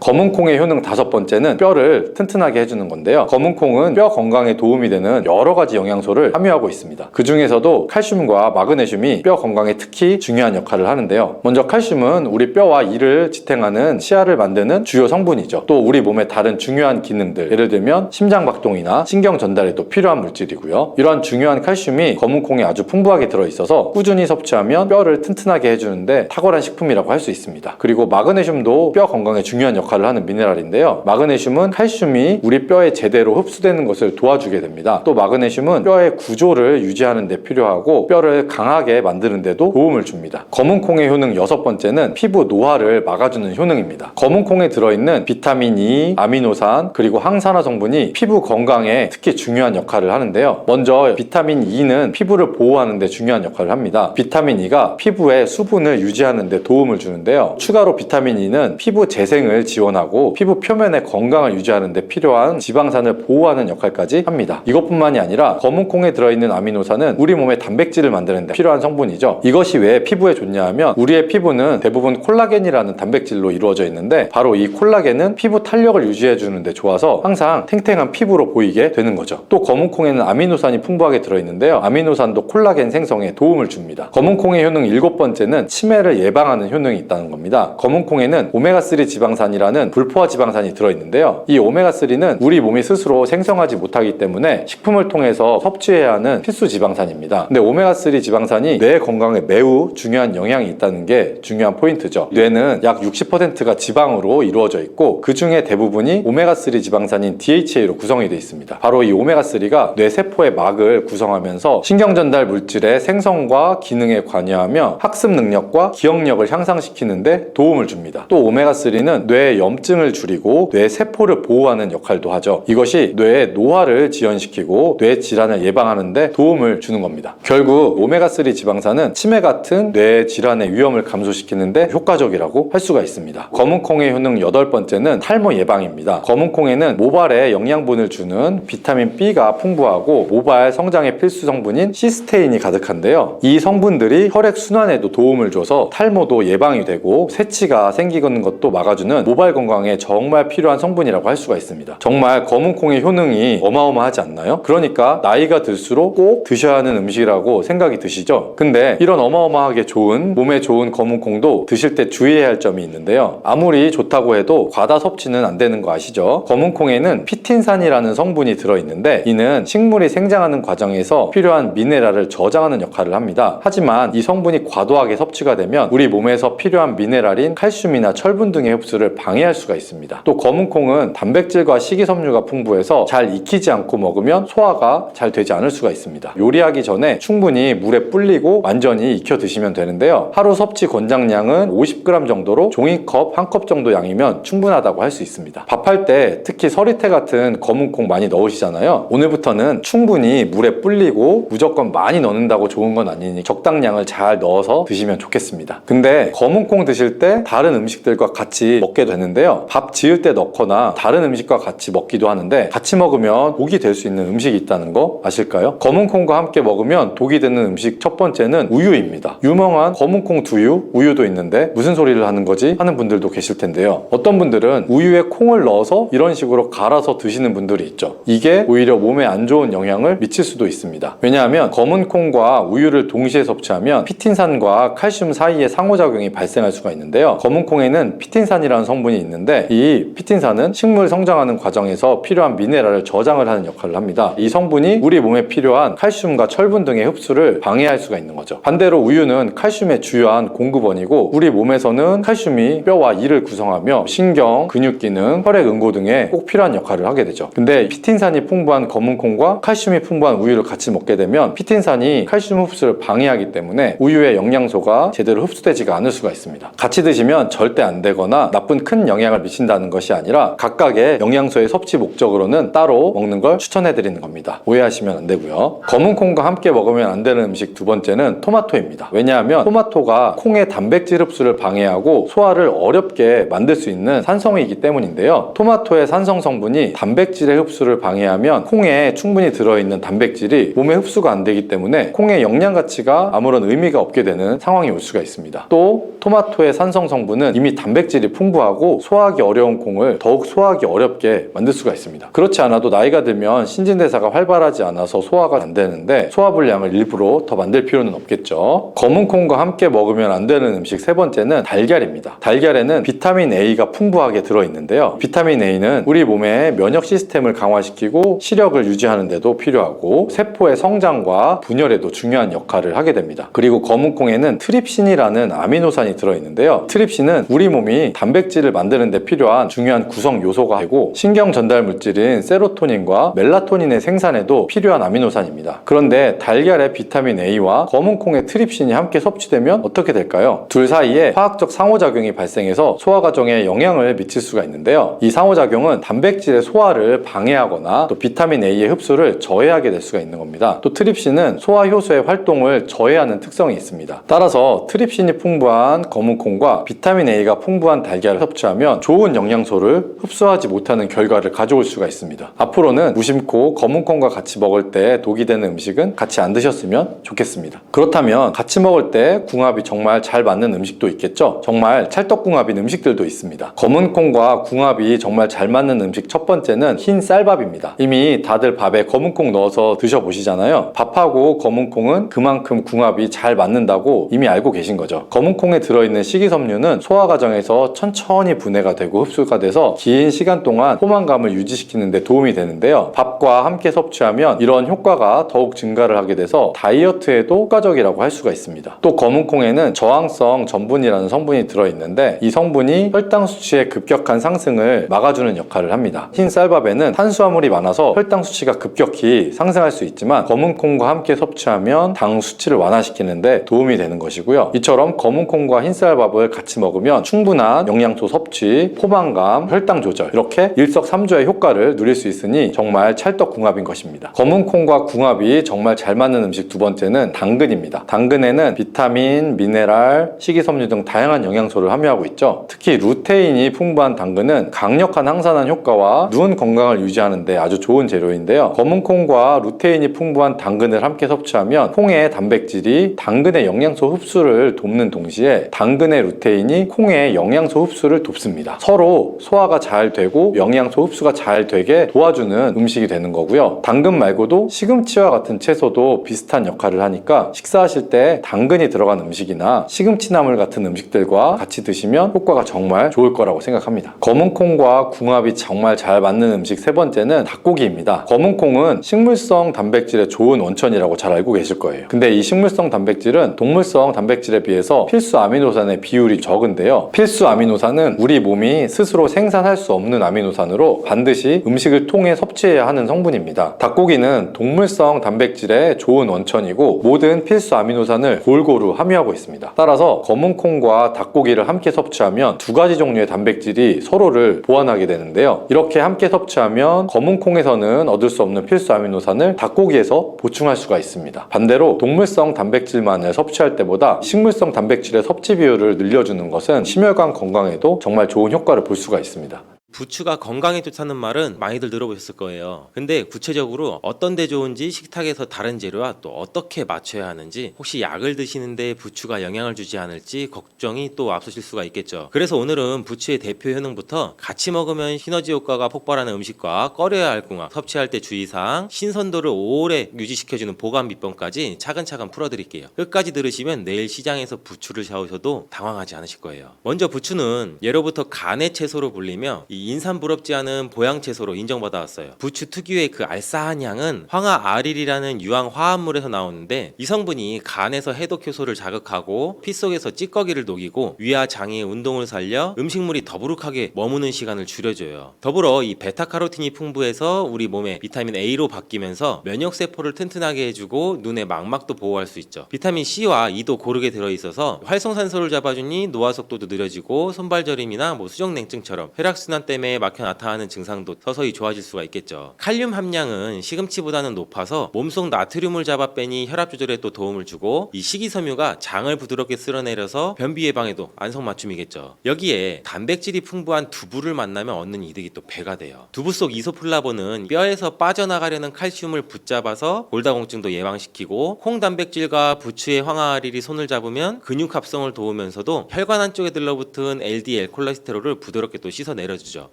검은콩의 효능 5번째는 뼈를 튼튼하게 해주는 건데요. 검은콩은 뼈 건강에 도움이 되는 여러 가지 영양소를 함유하고 있습니다. 그 중에서도 칼슘과 마그네슘이 뼈 건강에 특히 중요한 역할을 하는데요. 먼저 칼슘은 우리 뼈와 이를 지탱하는 치아를 만드는 주요 성분이죠. 또 우리 몸의 다른 중요한 기능들, 예를 들면 심장박동이나 신경 전달에도 필요한 물질이고요. 이러한 중요한 칼슘이 검은콩에 아주 풍부하게 들어있어서 꾸준히 섭취하면 뼈를 튼튼하게 해주는데 탁월한 식품이라고 할 수 있습니다. 그리고 마그네슘도 뼈 건강에 중요한 역할을 하는 미네랄인데요. 마그네슘은 칼슘이 우리 뼈에 제대로 흡수되는 것을 도와주게 됩니다. 또 마그네슘은 뼈의 구조를 유지하는 데 필요하고 뼈를 강하게 만드는 데도 도움을 줍니다. 검은콩의 효능 6번째는 피부 노화를 막아주는 효능입니다. 검은콩에 들어있는 비타민 E, 아미노산, 그리고 항산화 성분이 피부 건강에 특히 중요한 역할을 하는데요. 먼저 비타민 E는 피부를 보호하는 데 중요한 역할을 합니다. 비타민 E가 피부의 수분을 유지하는 데 도움을 주는데요. 추가로 비타민 E는 피부 재생을 지원하고 피부 표면의 건강을 유지하는 데 필요한 지방산을 보호하는 역할까지 합니다. 이것뿐만이 아니라 검은콩에 들어있는 아미노산은 우리 몸의 단백질을 만드는 데 필요한 성분이죠. 이것이 왜 피부에 좋냐 하면 우리의 피부는 대부분 콜라겐이라는 단백질로 이루어져 있는데 바로 이 콜라겐은 피부 탄력을 유지해 주는데 좋아서 항상 탱탱한 피부로 보이게 되는 거죠. 또 검은콩에는 아미노산이 풍부하게 들어있는데요. 아미노산도 콜라겐 생성에 도움을 줍니다. 검은콩의 효능 7번째는 치매를 예방하는 효능이 있다는 겁니다. 검은콩에는 오메가3 지방산이라는 불포화 지방산이 들어있는데요. 이 오메가3는 우리 몸이 스스로 생성하지 못하기 때문에 식품을 통해서 섭취해야 하는 필수 지방산입니다. 근데 오메가3 지방산이 뇌 건강에 매우 중요한 영향이 있다는 게 중요한 포인트죠. 뇌는 약 60%가 지방으로 이루어져 있고 그 중에 대부분이 오메가3 지방산인 DHA로 구성이 되어 있습니다. 바로 이 오메가3가 뇌 세포의 막을 구성하면서 신경전달 물질의 생성과 기능에 관여하며 학습 능력과 기억력을 향상시키는데 도움을 줍니다. 또 오메가3는 뇌의 염증을 줄이고 뇌 세포를 보호하는 역할도 하죠. 이것이 뇌의 노화를 지연시키고 뇌 질환을 예방하는 데 도움을 주는 겁니다. 결국 오메가3 지방산은 치매 같은 뇌 질환의 위험을 감소시키는 데 효과적이라고 할 수가 있습니다. 검은콩의 효능 8번째는 탈모 예방입니다. 검은콩에는 모발에 영양분을 주는 비타민 B가 풍부하고 모발 성장의 필수 성분인 시스테인이 가득한데요. 이 성분들이 혈액 순환에도 도움을 줘서 탈모도 예방이 되고 새치가 생기는 것도 막아주는 모발 건강에 정말 필요한 성분이라고 할 수가 있습니다. 정말 검은콩의 효능이 어마어마하지 않나요? 그러니까 나이가 들수록 꼭 드셔야 하는 음식이라고 생각이 드시죠? 근데 이런 어마어마하게 좋은, 몸에 좋은 검은콩도 드실 때 주의해야 할 점이 있는데요. 아무리 좋다고 해도 과다 섭취는 안 되는 거 아시죠? 검은콩에는 피틴산이라는 성분이 들어있는데 이는 식물이 생장하는 과정에서 필요한 미네랄을 저장하는 역할을 합니다. 하지만 이 성분이 과도하게 섭취가 되면 우리 몸에서 필요한 미네랄인 칼슘이나 철분 등의 흡수를 방해할 수가 있습니다. 또 검은콩은 단백질과 식이섬유가 풍부해서 잘 익히지 않고 먹으면 소화가 잘 되지 않을 수가 있습니다. 요리하기 전에 충분히 물에 불리고 완전히 익혀 드시면 되는데요. 하루 섭취 권장량은 50g 정도로 종이컵 1컵 정도 양이면 충분하다고 할 수 있습니다. 밥할 때 특히 서리태 같은 검은콩 많이 넣으시잖아요. 오늘부터는 충분히 물에 불리고 무조건 많이 넣는다고 좋은 건 아니니 적당량을 잘 넣어서 드시면 좋겠습니다. 근데 검은콩 드실 때 다른 음식들과 같이 먹게 되는데요. 밥 지을 때 넣거나 다른 음식과 같이 먹기도 하는데 같이 먹으면 독이 될 수 있는 음식이 있다는 거 아실까요? 검은콩과 함께 먹으면 독이 되는 음식 첫 번째는 우유입니다. 유명한 검은콩 두유, 우유도 있는데 무슨 소리를 하는 거지? 하는 분들도 계실 텐데요. 어떤 분들은 우유에 콩을 넣어서 이런 식으로 갈아서 드시는 분들이 있죠. 이게 오히려 몸에 안 좋은 영향을 미칠 수도 있습니다. 왜냐하면 검은콩과 우유를 동시에 섭취하면 피틴산과 칼슘 사이에 상호작용이 발생할 수가 있는데요. 검은콩에는 피틴산이라는 성분이 있는데 이 피틴산은 식물 성장하는 과정에서 필요한 미네랄을 저장을 하는 역할을 합니다. 이 성분이 우리 몸에 필요한 칼슘과 철분 등의 흡수를 방해할 수가 있는 거죠. 반대로 우유는 칼슘의 주요한 공급원이고 우리 몸에서는 칼슘이 뼈와 이를 구성하며 신경, 근육 기능, 혈액 응고 등에 꼭 필요한 역할을 하게 되죠. 근데 피틴산이 풍부한 검은콩과 칼슘이 풍부한 우유를 같이 먹게 되면 피틴산이 칼슘 흡수를 방해하기 때문에 우유의 영양소가 제대로 흡수되지가 않을 수가 있습니다. 같이 드시면 절대 안 되거나 나쁜 큰 영향을 미친다는 것이 아니라 각각의 영양소의 섭취 목적으로는 따로 먹는 걸 추천해 드리는 겁니다. 오해하시면 안 되고요. 검은콩과 함께 먹으면 안 되는 음식 두 번째는 토마토입니다. 왜냐하면 토마토가 콩의 단백질 흡수를 방해하고 소화를 어렵게 만들 수 있는 산성이기 때문인데요. 토마토의 산성 성분이 단백질의 흡수를 방해하면 콩에 충분히 들어있는 단백질이 몸에 흡수가 안 되기 때문에 콩의 영양 가치가 아무런 의미가 없게 되는 상황이 올 수가 있습니다. 또 토마토의 산성 성분은 이미 단백질이 풍부하고 소화하기 어려운 콩을 더욱 소화하기 어렵게 만들 수가 있습니다. 그렇지 않아도 나이가 들면 신진대사가 활발하지 않아서 소화가 안 되는데 소화불량을 일부러 더 만들 필요는 없겠죠. 검은 콩과 함께 먹으면 안 되는 음식 세 번째는 달걀입니다. 달걀에는 비타민 A가 풍부하게 들어있는데요. 비타민 A는 우리 몸의 면역 시스템을 강화시키고 시력을 유지하는 데도 필요하고 세포의 성장과 분열에도 중요한 역할을 하게 됩니다. 그리고 검은 콩에는 트립신이라는 아미노산이 들어있는데요. 트립신은 우리 몸이 단백질을 만드는 데 필요한 중요한 구성 요소가 되고 신경 전달 물질인 세로토닌과 멜라토닌의 생산에도 필요한 아미노산입니다. 그런데 달걀의 비타민 A와 검은 콩의 트립신이 함께 섭취되면 어떻게 될까요? 둘 사이에 화학적 상호작용이 발생해서 소화 과정에 영향을 미칠 수가 있는데요. 이 상호작용은 단백질의 소화를 방해하거나 또 비타민 A의 흡수를 저해하게 될 수가 있는 겁니다. 또 트립신은 소화 효소의 활동을 저해하는 특성이 있습니다. 따라서 트립신이 풍부한 검은 콩과 비타민 A가 풍부한 달걀을 섭취하면 좋은 영양소를 흡수하지 못하는 결과를 가져올 수가 있습니다. 앞으로는 무심코 검은 콩과 같이 먹을 때 독이 되는 음식은 같이 안 드셨으면 좋겠습니다. 그렇다면 같이 먹을 때 궁합이 정말 잘 맞는 음식도 있겠죠? 정말 찰떡궁합인 음식들도 있습니다. 검은 콩과 궁합이 정말 잘 맞는 음식 첫 번째는 흰 쌀밥입니다. 이미 다들 밥에 검은 콩 넣어서 드셔보시잖아요. 밥하고 검은 콩은 그만큼 궁합이 잘 맞는다고 이미 알고 계신 거죠. 검은 콩에 들어있는 식이섬유는 소화 과정에서 천천히 분해가 되고 흡수가 돼서 긴 시간 동안 포만감을 유지시키는 데 도움이 되는데요. 밥과 함께 섭취하면 이런 효과가 더욱 증가를 하게 돼서 다이어트에도 효과적이라고 할 수가 있습니다. 또 검은 콩에는 저항성 전분이라는 성분이 들어있는데 이 성분이 혈당 수치의 급격한 상승을 막아주는 역할을 합니다. 흰 쌀밥에는 탄수화물이 많아서 혈당 수치가 급격히 상승할 수 있지만 검은 콩과 함께 섭취하면 당 수치를 완화시키는데 도움이 되는 것이고요. 이처럼 검은 콩과 흰 쌀밥을 같이 먹으면 충분한 영양소 섭취, 포만감, 혈당 조절 이렇게 일석삼조의 효과를 누릴 수 있으니 정말 찰떡궁합인 것입니다. 검은 콩과 궁합이 정말 잘 맞는 음식 두 번째는 당근입니다. 당근에는 비타민, 미네랄, 식이섬유 등 다양한 영양소를 함유하고 있죠. 특히 루테인이 풍부한 당근은 강력한 항산화 효과와 눈 건강을 유지하는 데 아주 좋은 재료인데요. 검은 콩과 루테인이 풍부한 당근을 함께 섭취하면 콩의 단백질이 당근의 영양소 흡수를 돕는 동시에 당근의 루테인이 콩의 영양소 흡수를 돕습니다. 서로 소화가 잘 되고 영양소 흡수가 잘 되게 도와주는 음식이 되는 거고요. 당근 말고도 시금치와 같은 채소도 비슷한 역할을 하니까 식사하실 때 당근이 들어간 음식이나 시금치나물 같은 음식들과 같이 드시면 효과가 정말 좋을 거라고 생각합니다. 검은 콩과 궁합이 정말 잘 맞는 음식 세 번째는 닭고기입니다. 검은 콩은 식물성 단백질의 좋은 원천이라고 잘 알고 계실 거예요. 근데 이 식물성 단백질은 동물성 단백질에 비해서 필수 아미노산의 비율이 적은데요. 필수 아미노산은 우리 몸이 스스로 생산할 수 없는 아미노산으로 반드시 음식을 통해 섭취해야 하는 성분입니다. 닭고기는 동물성 단백질의 좋은 원천이고 모든 필수 아미노산을 골고루 함유하고 있습니다. 따라서 검은 콩과 닭고기를 함께 섭취하면 두 가지 종류의 단백질이 서로를 보완하게 되는데요. 이렇게 함께 섭취하면 검은 콩에서는 얻을 수 없는 필수 아미노산을 닭고기에서 보충할 수가 있습니다. 반대로 동물성 단백질만을 섭취할 때보다 식물성 단백질의 섭취 비율을 늘려주는 것은 심혈관 건강에도 정말 좋은 효과를 볼 수가 있습니다. 부추가 건강에 좋다는 말은 많이들 들어보셨을 거예요. 근데 구체적으로 어떤 데 좋은지 식탁에서 다른 재료와 또 어떻게 맞춰야 하는지 혹시 약을 드시는데 부추가 영향을 주지 않을지 걱정이 또 앞서실 수가 있겠죠. 그래서 오늘은 부추의 대표 효능부터 같이 먹으면 시너지 효과가 폭발하는 음식과 꺼려야 할 궁합, 섭취할 때 주의사항, 신선도를 오래 유지시켜주는 보관 비법까지 차근차근 풀어드릴게요. 끝까지 들으시면 내일 시장에서 부추를 사오셔도 당황하지 않으실 거예요. 먼저 부추는 예로부터 간의 채소로 불리며 이 인삼부럽지 않은 보양 채소로 인정받아왔어요. 부추 특유의 그 알싸한 향은 황화아릴이라는 유황 화합물에서 나오는데 이 성분이 간에서 해독 효소를 자극하고 피 속에서 찌꺼기를 녹이고 위와 장의 운동을 살려 음식물이 더부룩하게 머무는 시간을 줄여줘요. 더불어 이 베타카로틴이 풍부해서 우리 몸에 비타민 A로 바뀌면서 면역세포를 튼튼하게 해주고 눈의 망막도 보호할 수 있죠. 비타민 C와 E도 고르게 들어있어서 활성산소를 잡아주니 노화속도도 느려지고 손발저림이나 수정냉증처럼 혈액순환 때문에 막혀 나타나는 증상도 서서히 좋아질 수가 있겠죠. 칼륨 함량은 시금치보다는 높아서 몸속 나트륨을 잡아 빼니 혈압 조절에 또 도움을 주고, 이 식이섬유가 장을 부드럽게 쓸어내려서 변비 예방에도 안성맞춤이겠죠. 여기에 단백질이 풍부한 두부를 만나면 얻는 이득이 또 배가 돼요. 두부 속 이소플라본은 뼈에서 빠져나가려는 칼슘을 붙잡아서 골다공증도 예방시키고, 콩 단백질과 부추의 황화알이 손을 잡으면 근육 합성을 도우면서도 혈관 안쪽에 들러붙은 LDL 콜레스테롤을 부드럽게 또 씻어 내려주죠.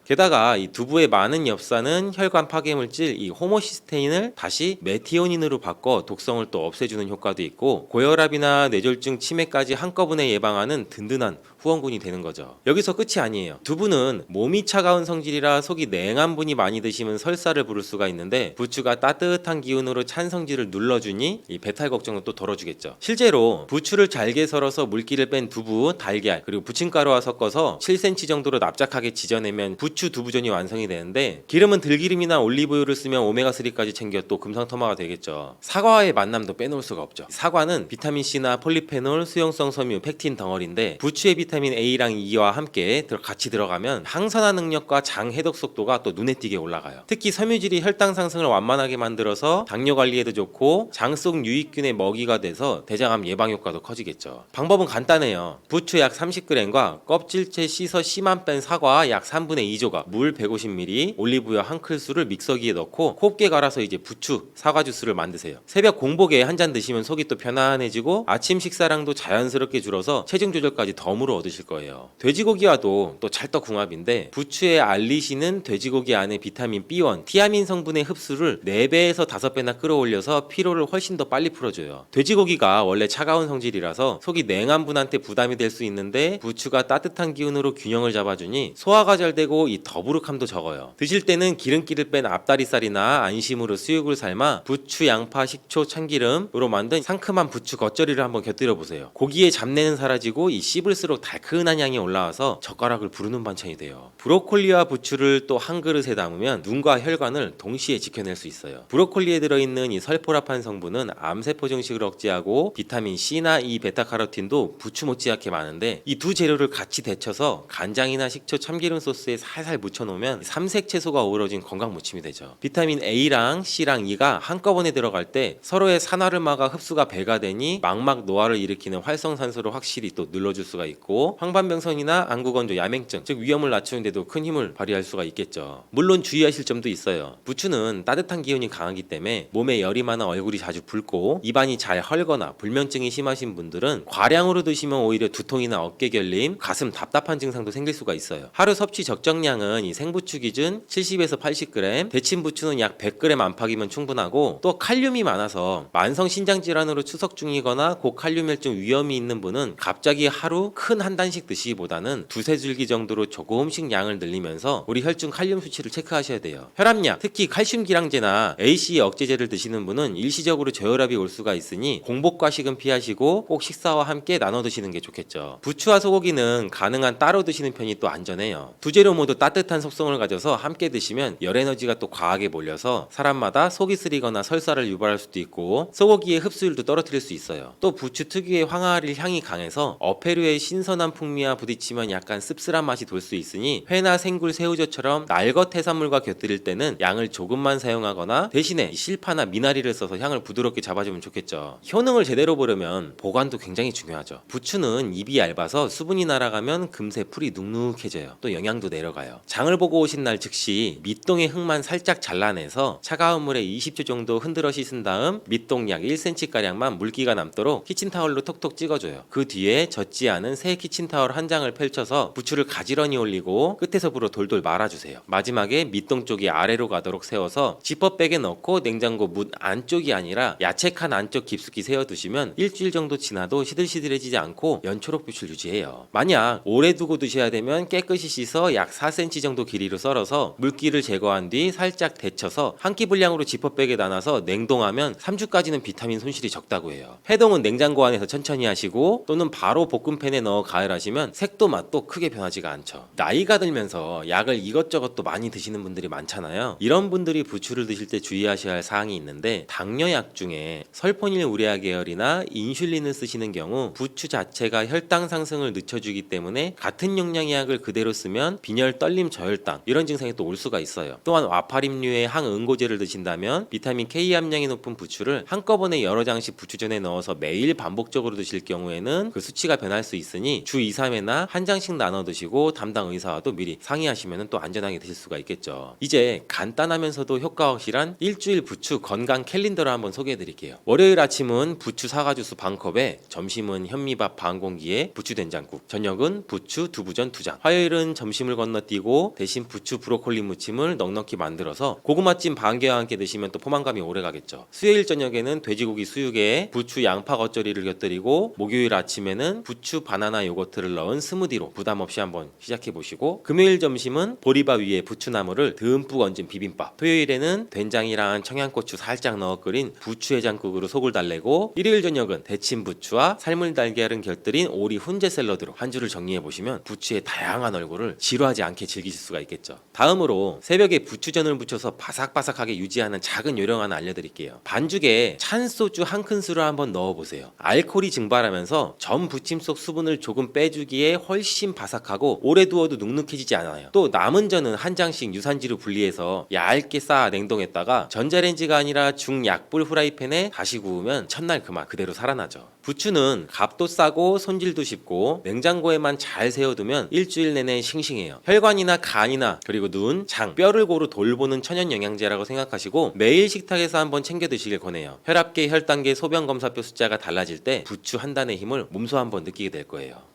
게다가 이 두부의 많은 엽산은 혈관 파괴물질 이 호모시스테인을 다시 메티오닌으로 바꿔 독성을 또 없애주는 효과도 있고, 고혈압이나 뇌졸중, 치매까지 한꺼번에 예방하는 든든한 후원군이 되는 거죠. 여기서 끝이 아니에요. 두부는 몸이 차가운 성질이라 속이 냉한 분이 많이 드시면 설사를 부를 수가 있는데, 부추가 따뜻한 기운으로 찬 성질을 눌러주니 이 배탈 걱정은 또 덜어주겠죠. 실제로 부추를 잘게 썰어서 물기를 뺀 두부, 달걀, 그리고 부침가루와 섞어서 7cm 정도로 납작하게 지져내면 부추 두부전이 완성이 되는데, 기름은 들기름이나 올리브유를 쓰면 오메가3까지 챙겨 또 금상첨화가 되겠죠. 사과와의 만남도 빼놓을 수가 없죠. 사과는 비타민C나 폴리페놀, 수용성 섬유, 펙틴 덩어리인데, 부추의 비타민 A랑 E와 함께 같이 들어가면 항산화 능력과 장 해독 속도가 또 눈에 띄게 올라가요. 특히 섬유질이 혈당 상승을 완만하게 만들어서 당뇨 관리에도 좋고, 장 속 유익균의 먹이가 돼서 대장암 예방 효과도 커지겠죠. 방법은 간단해요. 부추 약 30g과 껍질째 씻어 씨만 뺀 사과 약 3분의 2조각, 물 150ml, 올리브유 한 큰술을 믹서기에 넣고 곱게 갈아서 이제 부추 사과 주스를 만드세요. 새벽 공복에 한 잔 드시면 속이 또 편안해지고, 아침 식사량도 자연스럽게 줄어서 체중 조절까지 덤으로 얻으실 거예요. 돼지고기와도 또 찰떡궁합인데, 부추의 알리신은 돼지고기 안에 비타민 B1, 티아민 성분의 흡수를 4배에서 5배나 끌어올려서 피로를 훨씬 더 빨리 풀어줘요. 돼지고기가 원래 차가운 성질이라서 속이 냉한 분한테 부담이 될 수 있는데, 부추가 따뜻한 기운으로 균형을 잡아주니 소화가 잘 되고 이 더부룩함도 적어요. 드실 때는 기름기를 뺀 앞다리살이나 안심으로 수육을 삶아 부추, 양파, 식초, 참기름으로 만든 상큼한 부추 겉절이를 한번 곁들여 보세요. 고기의 잡내는 사라지고 이 씹을수록 달큰한 향이 올라와서 젓가락을 부르는 반찬이 돼요. 브로콜리와 부추를 또 한 그릇에 담으면 눈과 혈관을 동시에 지켜낼 수 있어요. 브로콜리에 들어있는 이 설포라판 성분은 암세포 증식을 억제하고, 비타민 C나 E, 베타카로틴도 부추 못지않게 많은데, 이 두 재료를 같이 데쳐서 간장이나 식초, 참기름 소스에 살살 묻혀놓으면 삼색 채소가 어우러진 건강 무침이 되죠. 비타민 A랑 C랑 E가 한꺼번에 들어갈 때 서로의 산화를 막아 흡수가 배가 되니 망막 노화를 일으키는 활성산소를 확실히 또 눌러줄 수가 있고, 황반병선이나 안구건조, 야맹증, 즉 위험을 낮추는데도 큰 힘을 발휘할 수가 있겠죠. 물론 주의하실 점도 있어요. 부추는 따뜻한 기운이 강하기 때문에 몸에 열이 많아 얼굴이 자주 붉고 입안이 잘 헐거나 불면증이 심하신 분들은 과량으로 드시면 오히려 두통이나 어깨 결림, 가슴 답답한 증상도 생길 수가 있어요. 하루 섭취 적정량은 이 생부추 기준 70에서 80g, 데친 부추는 약 100g 안팎이면 충분하고, 또 칼륨이 많아서 만성 신장 질환으로 추석 중이거나 고칼륨 혈증 위험이 있는 분은 갑자기 하루 큰 한 단씩 드시기보다는 두세 줄기 정도로 조금씩 양을 늘리면서 우리 혈중 칼륨 수치를 체크하셔야 돼요. 혈압약, 특히 칼슘 기량제나 ACE 억제제를 드시는 분은 일시적으로 저혈압이 올 수가 있으니 공복과식은 피하시고 꼭 식사와 함께 나눠 드시는 게 좋겠죠. 부추와 소고기는 가능한 따로 드시는 편이 또 안전해요. 두 재료 모두 따뜻한 속성을 가져서 함께 드시면 열 에너지가 또 과하게 몰려서 사람마다 속이 쓰리거나 설사를 유발할 수도 있고, 소고기의 흡수율도 떨어뜨릴 수 있어요. 또 부추 특유의 황화릴 향이 강해서 어패류의 신선한 풍미와 부딪히면 약간 씁쓸한 맛이 돌 수 있으니, 회나 생굴, 새우젓처럼 날것 해산물과 곁들일 때는 양을 조금만 사용하거나 대신에 실파나 미나리를 써서 향을 부드럽게 잡아주면 좋겠죠. 효능을 제대로 보려면 보관도 굉장히 중요하죠. 부추는 잎이 얇아서 수분이 날아가면 금세 풀이 눅눅해져요. 또 영양도 내려가요. 장을 보고 오신 날 즉시 밑동의 흙만 살짝 잘라내서 차가운 물에 20초 정도 흔들어 씻은 다음 밑동 약 1cm가량만 물기가 남도록 키친타올로 톡톡 찍어줘요. 그 뒤에 젖지 않은 새 키친타올 한 장을 펼쳐서 부추를 가지런히 올리고 끝에서부로 돌돌 말아주세요. 마지막에 밑동 쪽이 아래로 가도록 세워서 지퍼백에 넣고 냉장고 문 안쪽이 아니라 야채 칸 안쪽 깊숙이 세워두시면 일주일 정도 지나도 시들시들해지지 않고 연초록 빛을 유지해요. 만약 오래 두고 드셔야 되면 깨끗이 씻어 약 4cm 정도 길이로 썰어서 물기를 제거한 뒤 살짝 데쳐서 한 끼 분량으로 지퍼백에 나눠서 냉동하면 3주까지는 비타민 손실이 적다고 해요. 해동은 냉장고 안에서 천천히 하시고, 또는 바로 볶음팬에 넣어 가열 하시면 색도 맛도 크게 변하지가 않죠. 나이가 들면서 약을 이것저것 또 많이 드시는 분들이 많잖아요. 이런 분들이 부추를 드실 때 주의하셔야 할 사항이 있는데, 당뇨약 중에 설포닐 우레아 계열이나 인슐린을 쓰시는 경우 부추 자체가 혈당 상승을 늦춰주기 때문에 같은 용량의 약을 그대로 쓰면 빈혈, 떨림, 저혈당 이런 증상이 또 올 수가 있어요. 또한 와파림류의 항응고제를 드신다면 비타민 K 함량이 높은 부추를 한꺼번에 여러 장씩 부추전에 넣어서 매일 반복적으로 드실 경우에는 그 수치가 변할 수 있으니 주 2, 3회나 한 장씩 나눠 드시고 담당 의사와도 미리 상의하시면 또 안전하게 드실 수가 있겠죠. 이제 간단하면서도 효과 확실한 일주일 부추 건강 캘린더를 한번 소개해 드릴게요. 월요일 아침은 부추 사과주스 반컵에, 점심은 현미밥 반 공기에 부추 된장국, 저녁은 부추 두부전 2장, 화요일은 점심을 건너뛰고 대신 부추 브로콜리 무침을 넉넉히 만들어서 고구마찜 반 개와 함께 드시면 또 포만감이 오래 가겠죠. 수요일 저녁에는 돼지고기 수육에 부추 양파 겉절이를 곁들이고, 목요일 아침에는 부추 바나나 요거트를 넣은 스무디로 부담 없이 한번 시작해 보시고, 금요일 점심은 보리밥 위에 부추나물을 듬뿍 얹은 비빔밥, 토요일에는 된장이랑 청양고추 살짝 넣어 끓인 부추 해장국으로 속을 달래고, 일요일 저녁은 데친 부추와 삶은 달걀을 곁들인 오리 훈제 샐러드로 한 주를 정리해 보시면 부추의 다양한 얼굴을 지루하지 않게 즐기실 수가 있겠죠. 다음으로 새벽에 부추전을 부쳐서 바삭바삭하게 유지하는 작은 요령 하나 알려드릴게요. 반죽에 찬 소주 한 큰술을 한번 넣어보세요. 알코올이 증발하면서 전 부침 속 수분을 조금 빼주기에 훨씬 바삭하고 오래 두어도 눅눅해지지 않아요. 또 남은 전은 한 장씩 유산지로 분리해서 얇게 쌓아 냉동했다가 전자레인지가 아니라 중약불 후라이팬에 다시 구우면 첫날 그 맛 그대로 살아나죠. 부추는 값도 싸고 손질도 쉽고 냉장고에만 잘 세워두면 일주일 내내 싱싱해요. 혈관이나 간이나 그리고 눈, 장, 뼈를 고루 돌보는 천연 영양제라고 생각하시고 매일 식탁에서 한번 챙겨 드시길 권해요. 혈압계, 혈당계, 소변 검사표 숫자가 달라질 때 부추 한 단의 힘을 몸소 한번 느끼게 될 거예요.